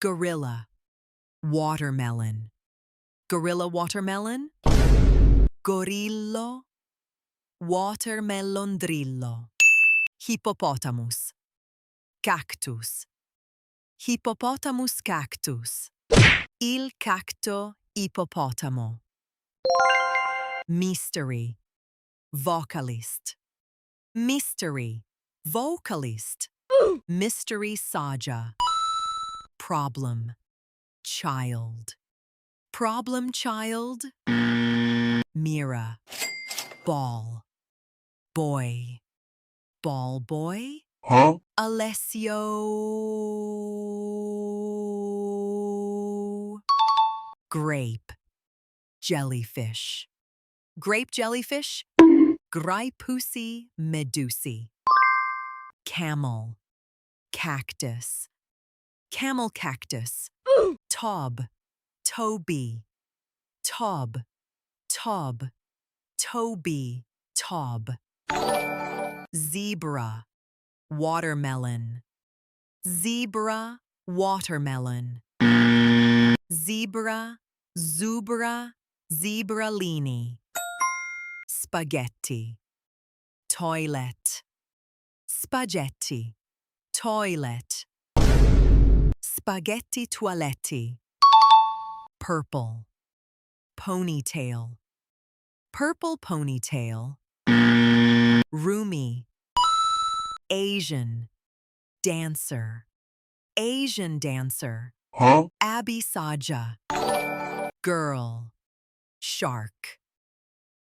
gorilla, watermelon. Gorilla, watermelon. Gorillo, watermelondrillo. Hippopotamus, cactus. Hippopotamus cactus. Il cacto ippopotamo. Mystery, vocalist. Mystery, vocalist. Mystery saga. Problem, child. Problem child. Mira, ball. Boy, ball boy. Huh? Alessio. Grape, jellyfish. Grape jellyfish. Graipusi medusi. Camel, cactus. Camel cactus. Tob, Toby. Tob, Tob. Toby, Tob. Zebra, watermelon. Zebra, watermelon. Zebra, zubra, zebralini. Spaghetti, toilet. Spaghetti, toilet. Spaghetti toaletti. Purple, ponytail. Purple ponytail. Roomy, Asian, dancer. Asian dancer. Huh? Abby Saja. Girl, shark.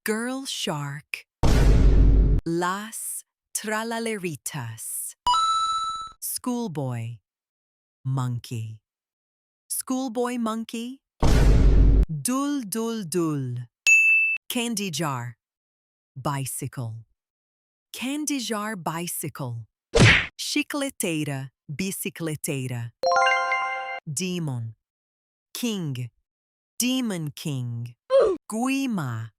Girl shark. Las tralaleritas. Schoolboy, monkey. Schoolboy monkey. Dul dul dul. Candy jar, bicycle. Candy jar bicycle. Chicleteira, bicicleteira. Demon, king. Demon king. Guima.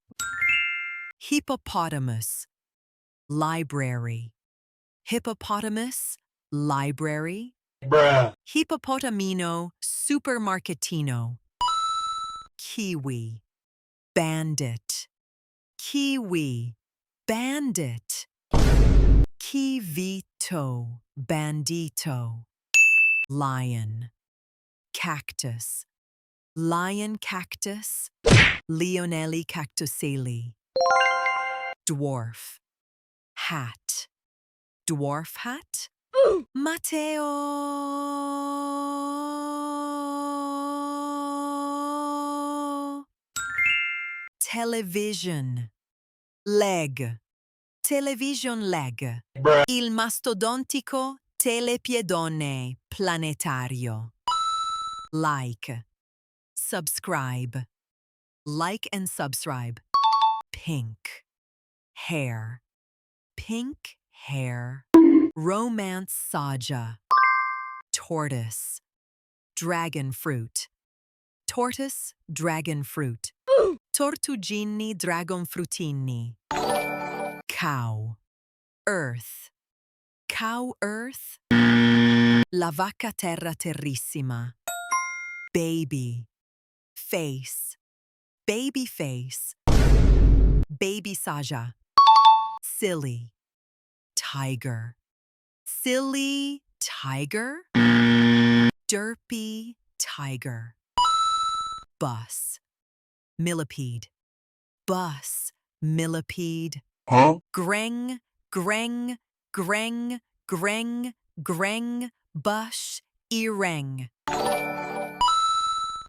Hippopotamus, library. Hippopotamus, library. Bruh. Hippopotamino, supermarketino. Kiwi, bandit. Kiwi, bandit. Kivito, bandito. Lion, cactus. Lion cactus. Leonelli cactuselli. Dwarf, hat. Dwarf hat. Matteo. Television, leg. Television leg. Bruh. Il mastodontico telepiedone planetario. Like, subscribe. Like and subscribe. Pink, hair. Pink hair. Romance saga. Tortoise, dragon fruit. Tortoise, dragon fruit. Tortugini, dragon frutini. Cow, earth. Cow, earth. La vacca terra terrissima. Baby, face. Baby face. Baby saja. Silly, tiger. Silly, tiger. Derpy, tiger. Bus, millipede. Bus, millipede. Huh? Greng, greng, greng, greng, greng, bush, ireng.